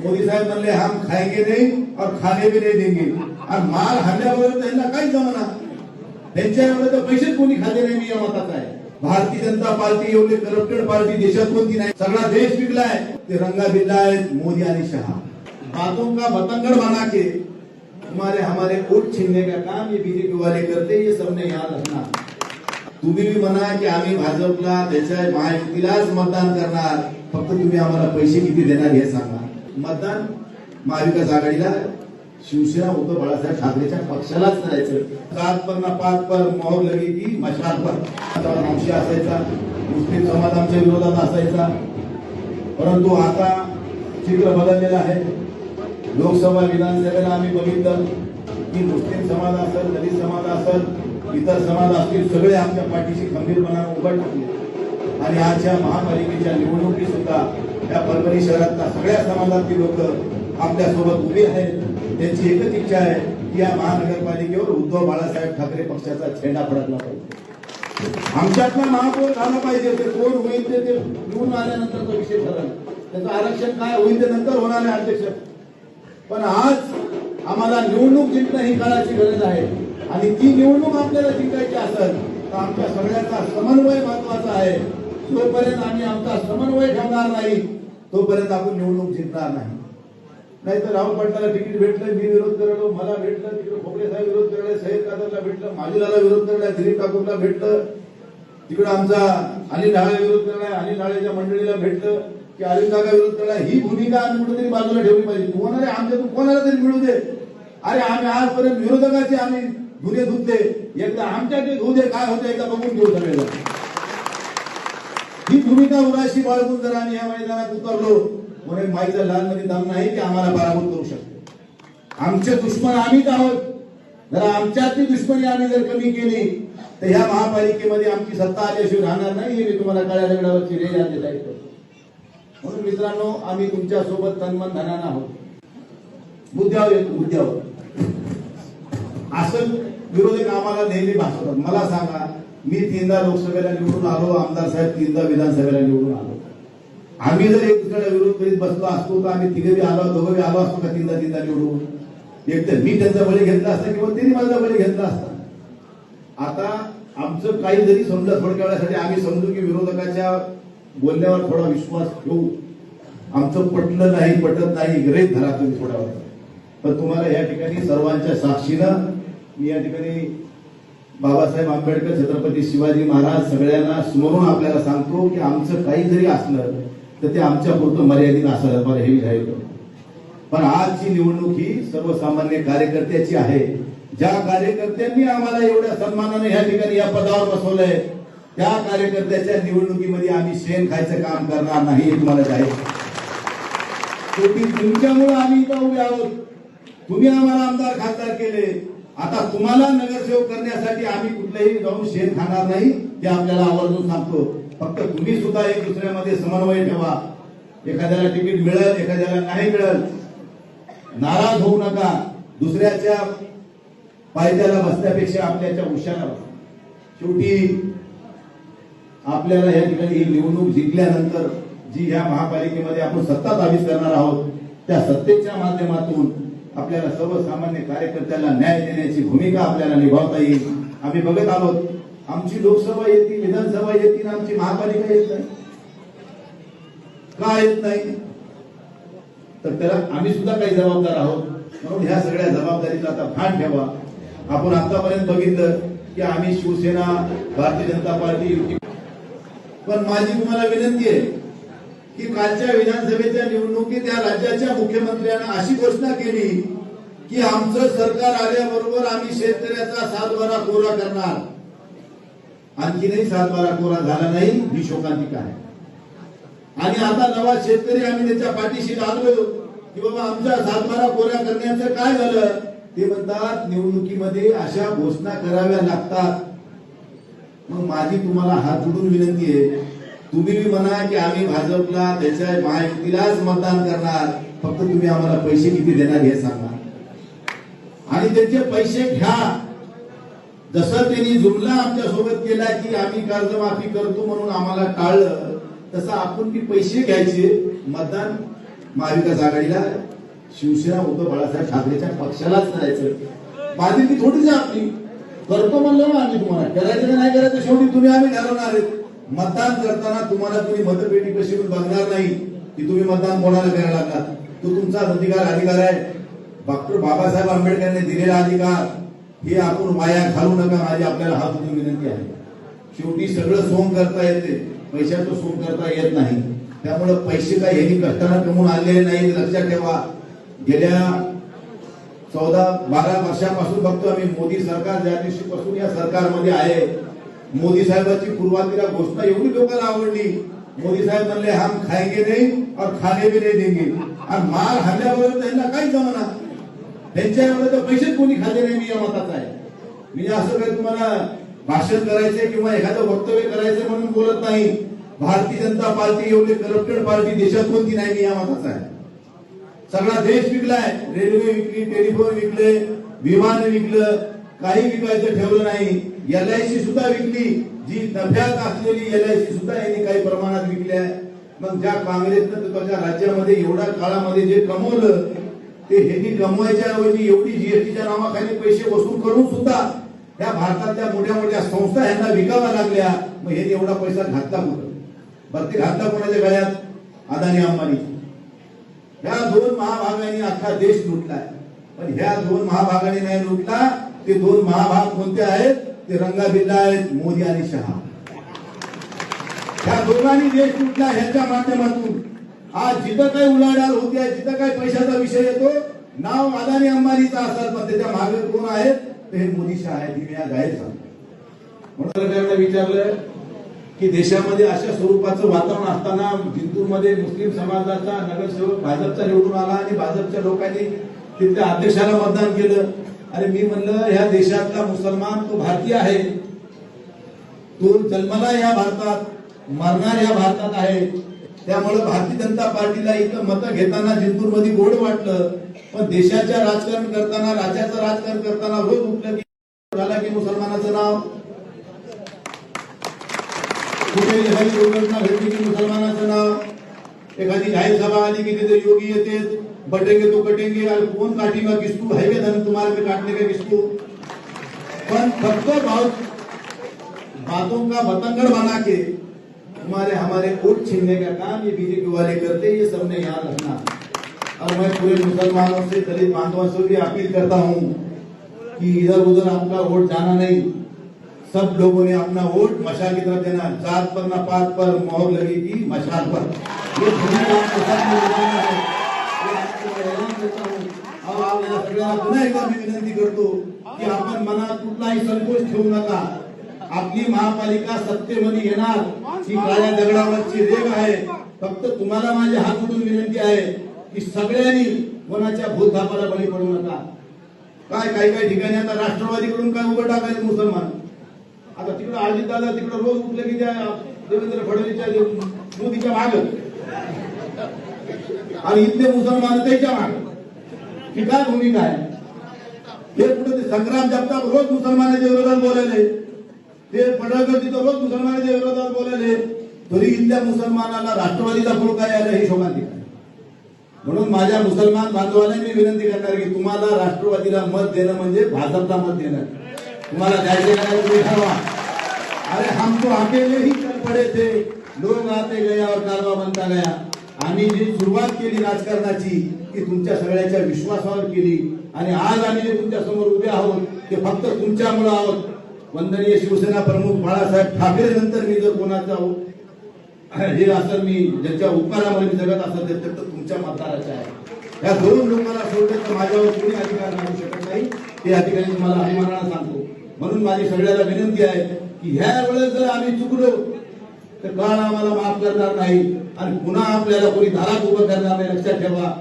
मोदी साहेब म्हणले हम खाएंगे नहीं और खाने भी नहीं देंगे, आणि माल हल्ल्याबरोबर त्यांना काही जमना, त्यांच्याकडे तर पैसे कोणी खाते नाही. मी या मताचा आहे. भारतीय जनता पार्टी एवढी करप्टेड पार्टी देशात कोणती नाही. सगळा देश विकलाय. ते रंगा बिल्ला आहेत मोदी आणि शहा. बातों का बतंगड़ बना के तुम्हारे हमारे वोट छीनने का काम ये बीजेपी वाले करते, ये सबने याद रखना. तुम्ही भी म्हणा की आम्ही भाजपला त्याच्या महायुतीलाच मतदान करणार, फक्त तुम्ही आम्हाला पैसे किती देणार हे सांगा. मतदान महाविकास आघाडीला, शिवसेना उद्धव बाळासाहेब ठाकरेच्या पक्षालाच करायचं. 7 पर ना 5 पर मोहर लगी की मशाल पर अंशी असायचा, मुस्लिम समाज आमच्या विरोधात असायचा. परंतु आता चित्र बदललेलं आहे. लोकसभा विधानसभेला आम्ही बघितलं की मुस्लिम समाज असेल, दलित समाज असेल, इतर समाज असतील, सगळे आमच्या पाठीशी खंबीरपणाने उभा टाकले. आणि आजच्या महापालिकेच्या निवडणुकीत सुद्धा या परभणी शहरातल्या सगळ्या समाजातील लोक आपल्या सोबत उभे आहेत. त्यांची एकच इच्छा आहे की या महानगरपालिकेवर उद्धव बाळासाहेब ठाकरे पक्षाचा झेंडा फडकला पाहिजे. आमच्यातला महापौर झाला पाहिजे. ते कोण होईल ते निवडून आल्यानंतर तो विषय ठरेल. त्याचं आरक्षण काय होईल ते नंतर होणार आहे अध्यक्ष. पण आज आम्हाला निवडणूक जिंकणं ही काळाची गरज आहे. आणि ती निवडणूक आपल्याला जिंकायची असेल तर आमच्या सगळ्यांचा समन्वय महत्वाचा आहे. जोपर्यंत आम्ही आमचा समन्वय ठेवणार नाही तोपर्यंत आपण निवडणूक जिंकणार नाही. नाहीतर राहुल पाटलाला तिकीट भेटलं, मी विरोध करलो, मला भेटलं, तिकडे खोपडे साहेब विरोध करले, सय्यद कादरला भेटलं, माजिदाला विरोध करलाय, दिलीप ठाकूरला भेटलं, तिकडे आमचा अनिल ढाळे विरोध करलाय, अनिल ढाळेच्या मंडळीला भेटलं की अनिल काका विरोध करलाय. ही भूमिका आम्ही कुठेतरी बाजूला ठेवली पाहिजे. तू होणार आमच्यातून कोणाला तरी मिळू दे. अरे आम्ही आजपर्यंत विरोधकाचे आम्ही धुणे धुतले, एकदा आमच्या ते धुऊ दे, काय होतं एकदा बघून घेऊ सगळेला. ही भूमिका उराशी बाळगून जर आम्ही या मैदानात उतरलो, म्हणून माईचा लहानमध्ये दम नाही की आम्हाला पराभूत करू शकतो. आमचे दुश्मन आम्हीच आहोत. जरा आमच्यातली दुश्मनी आम्ही जर कमी केली तर ह्या महापालिकेमध्ये आमची सत्ता आल्याशिवाय राहणार नाही. हे मी तुम्हाला काळ्या दगडावरची रेष आज देता येतो. म्हणून मित्रांनो, आम्ही तुमच्या सोबत तनमन धनानं आहोत. मुद्द्यावर येतो, मुद्द्यावर. असं विरोधक आम्हाला नेहमी भासवतात. मला सांगा, मी 3दा लोकसभेला निवडून आलो, आमदार साहेब 3दा विधानसभेला निवडून आलो. आम्ही जर एक दुसऱ्याला विरोध करीत बसलो असतो तर आम्ही तिघे बी आलो, दोघं बी आलो असतो का 3दा निवडून? एक तर मी त्यांचा बळी घेतला असता किंवा त्यांनी माझा बळी घेतला असता. आता आमचं काही जरी समजा थोडक्या वेळासाठी आम्ही समजू की विरोधकाच्या बोलण्यावर थोडा विश्वास ठेवू. आमचं पटलं नाही, पटत नाही, गृहीत धरा तुम्ही थोडा वेळ. पण तुम्हाला या ठिकाणी सर्वांच्या साक्षीनं मी या ठिकाणी बाबासाहेब आंबेडकर, छत्रपती शिवाजी महाराज सगळ्यांना स्मरून आपल्याला सांगतो की आमचं काही जरी असलं तर ते आमच्या पुरतं मर्यादित असायला मला हे जाहीर करतो. पण आजची निवडणूक ही सर्वसामान्य कार्यकर्त्याची आहे. ज्या कार्यकर्त्यांनी आम्हाला एवढ्या सन्मानाने या ठिकाणी या पदावर बसवलंय, त्या कार्यकर्त्याच्या निवडणुकीमध्ये आम्ही शेण खायचं काम करणार नाही हे तुम्हाला जाहीर. शेवटी तुमच्यामुळे आम्ही इथं उभे आहोत. तुम्ही आम्हाला आमदार खासदार केले. आता तुम्हाला नगरसेवक करण्यासाठी आम्ही कुठलेही जाऊन शेण खाणार नाही हे आपल्याला आवर्जून सांगतो. फक्त तुम्ही सुद्धा एक दुसऱ्यामध्ये समन्वय ठेवा. एखाद्याला तिकीट मिळेल, एखाद्याला नाही मिळेल, नाराज होऊ नका. दुसऱ्याच्या पायथ्याला बसण्यापेक्षा आपल्याच्या उशाला बसा. शेवटी आपल्याला या ठिकाणी ही निवडणूक जिंकल्यानंतर जी ह्या महापालिकेमध्ये आपण सत्ता ताबीज करणार आहोत, त्या सत्तेच्या माध्यमातून आपल्याला सर्वसामान्य कार्यकर्त्याला न्याय देण्याची भूमिका आपल्याला निभावता येईल. आम्ही बघत आहोत, आमची लोकसभा येते, विधानसभा येते, आमची महापालिका येत नाही. का येत नाही? तर त्याला आम्ही सुद्धा काही जबाबदार आहोत. म्हणून ह्या सगळ्या जबाबदारीचा आता भान ठेवा. आपण आतापर्यंत बघितलं की आम्ही शिवसेना, भारतीय जनता पार्टी युती. पण माझी तुम्हाला विनंती आहे की कालच्या विधानसभेच्या निवडणुकीत या राज्याच्या मुख्यमंत्र्यांना अशी घोषणा केली की आमचं सरकार आल्याबरोबर आम्ही शेतकऱ्याचा 7/12 कोरा करणार. आणखीनही 7/12 कोरा झाला नाही, ही शोकांतिका आहे. आणि आता नवा शेतकरी आम्ही त्याच्या पाठीशी लागलो की बाबा आमच्या 7/12 कोरा करण्याचं काय झालं? ते म्हणतात निवडणुकीमध्ये अशा घोषणा कराव्या लागतात. मग माझी तुम्हाला हात जोडून विनंती आहे, तुम्ही बी म्हणा की आम्ही भाजपला त्याच्या महायुतीलाच मतदान करणार, फक्त तुम्ही आम्हाला पैसे किती देणार हे सांगा. आणि त्यांचे पैसे घ्या. जसं त्यांनी जुमला आमच्या सोबत केला की आम्ही कर्जमाफी करतो म्हणून आम्हाला टाळलं, तसं आपण बी पैसे घ्यायचे, मतदान महाविकास आघाडीला शिवसेना उद्धव बाळासाहेब ठाकरेच्या पक्षालाच करायचं. बांधिलकी थोडीच आहे आपली. करतो म्हणलं ना आम्ही, तुम्हाला करायचं नाही करायचं शेवटी तुम्ही आम्ही ठरवणार आहेत. मतदान करताना तुम्हाला तुम्ही मतपेटी कशी बघणार नाही की तुम्ही मतदान कोणाला करायला लागलात. तो तुमचा अधिकार आहे. डॉक्टर बाबासाहेब आंबेडकरांनी दिलेला अधिकार हे आपण वाया घालू नका, माझी आपल्याला हात उठून विनंती आहे. शेवटी सगळं सोंग करता येते, पैशाचं सोंग करता येत नाही. त्यामुळे पैसे काय यांनी कष्टाने कमवून आणलेले नाही, लक्षात ठेवा. गेल्या 14-12 वर्षापासून बघतो आम्ही मोदी सरकार ज्या दिवशीपासून या सरकारमध्ये आहे, मोदी साहेबांची पूर्वातीला घोषणा एवढी लोकांना आवडली. मोदी साहेब म्हणले हम खाएंगे नहीं और खाने भी नहीं देंगे. आणि माल हल्ल्याबरोबर त्यांना काही जमना, त्यांच्या एवढे तर पैसेच कोणी खाल्ले नाही. मी या मताचा आहे. मी असं काही तुम्हाला भाषण करायचंय किंवा एखादं वक्तव्य करायचं म्हणून बोलत नाही. भारतीय जनता पार्टी एवढी करप्टेड पार्टी देशात कोणती नाही, मी या मताचा आहे. सगळा देश विकलाय. रेल्वे विकली, टेलिफोन विकले, विमान विकलं, काही विकायचं ठेवलं नाही. LIC सुद्धा विकली, जी नफ्यात असलेली LIC सुद्धा यांनी काही प्रमाणात विकली आहे. मग ज्या काँग्रेसनं त्याच्या राज्यामध्ये एवढ्या काळामध्ये जे कमवलं ते ह्यांनी कमवायच्या ऐवजी एवढी जीएसटीच्या नावाखाली पैसे वसूल करून सुद्धा त्या भारतातल्या मोठ्या मोठ्या संस्था यांना विकाव्या लागल्या. मग हे एवढा पैसा घातला कुठं? बरं, ते घातला कोणाच्या गळ्यात? अदानी अंबानी. ह्या दोन महाभागांनी अख्खा देश लुटलाय. पण ह्या दोन महाभागांनी नाही लुटला. ते दोन महाभाग कोणते आहेत? ते रंगाबिल्ला आहेत, मोदी आणि शहा. ह्या दोघांनी देश लुटला. ह्याच्या माध्यमातून आज जिथं काही उलाढाल होते, जिथं काही पैशाचा विषय येतो, नाव अदानी अंबानीचा असतात, पण त्याच्या मागे कोण आहेत? ते मोदी शहा आहेत. मी या जाहीर सांगतो. म्हणून सरकारने विचारलं की देशामध्ये अशा स्वरूपाचं वातावरण असताना जिंतूरमध्ये मुस्लिम समाजाचा नगरसेवक भाजपचा निवडून आला आणि भाजपच्या लोकांनी तिथल्या अध्यक्षाला मतदान केलं. आणि मी म्हणलं ह्या देशातला मुसलमान तो भारतीय आहे, तो जन्मला या भारतात, मरणार या भारतात आहे. त्यामुळे भारतीय जनता पार्टीला इथं मतं घेताना जिंतूरमध्ये गोड वाटलं. पण देशाच्या राजकारण करताना, राज्याचं राजकारण करताना रोज उठलं की झाला की मुसलमानाचं नाव, कुठे एखादी दुर्घटना घडली की मुसलमानाचं नाव, एखादी जाहीर सभा आली की तिथे योगी येते, बटेंगे तो कटेंगे, और कौन काटेगा किसको, है क्या धन तुम्हारे में काटने का किसको. पण फक्त बातों का बतंगड़ बना के तुम्हारे हमारे वोट छीनने का काम ये बीजेपी वाले करते, ये सबने याद रखना. और मैं पूरे मुसलमानों से, दलित बांधवों से भी अपील करता हूँ कि इधर उधर आपका वोट जाना नहीं. सब लोगों ने अपना वोट मशाल की तरफ देना. जात पर न पात पर मोहर लगेगी मशाल पर. ये सगळ्यांना पुन्हा एकदा मी विनंती करतो की आपण मनात कुठलाही संकोच ठेवू नका. आपली महापालिका सत्तेमध्ये येणार, ही काळ्या दगडावरची रेग आहे. फक्त तुम्हाला माझी हात उठून विनंती आहे की सगळ्यांनी कोणाच्या भूतथापाला बळी पडू नका. काय काही ठिकाणी आता राष्ट्रवादीकडून काय उभं टाकायचं मुसलमान. आता तिकडं अजितदादा तिकडं रोज उठलं की त्या देवेंद्र फडणवीसच्या मोदीच्या माग, आणि इथले मुसलमान त्याच्या माग. ही काय भूमिका आहे? हे कुठे संग्राम जगताप रोज मुसलमानाच्या विरोधात बोलायले, ते पडळकर तिथं रोज मुसलमानाच्या विरोधात बोलायले, तरी इथल्या मुसलमानाला राष्ट्रवादीचा फोड काय आला हे शोभांतिक आहे. म्हणून माझ्या मुसलमान बांधवांना मी विनंती करणार की तुम्हाला राष्ट्रवादीला मत देणं म्हणजे भाजपला मत देणं. तुम्हाला जायचे काय तुम्ही ठरवा. अरे हम तो अकेले ही चल पडे थे, लोग आते गया और कारवा बनता गया. आम्ही जी सुरुवात केली राजकारणाची ती तुमच्या सगळ्याच्या विश्वासावर केली, आणि आज आम्ही जे तुमच्या समोर उभे आहोत ते फक्त तुमच्यामुळे आहोत. वंदनीय शिवसेना प्रमुख बाळासाहेब ठाकरे नंतर मी जर कोणाचा हे असं मी ज्याच्या उपकारामध्ये मी जगत असत तर तुमच्या मतदाराचे आहे. या दोन लोकांना सोडलं तर माझ्यावर कोणी अधिकार मानू शकत नाही. ते अधिकारी तुम्हाला अभिमानानं सांगतो. म्हणून माझी सगळ्याला विनंती आहे की ह्या वेळेस जर आम्ही चुकलो तर काळ आम्हाला माफ करणार नाही, आणि पुन्हा आपल्याला कोणी दारात उभं करणार नाही. लक्षात ठेवा.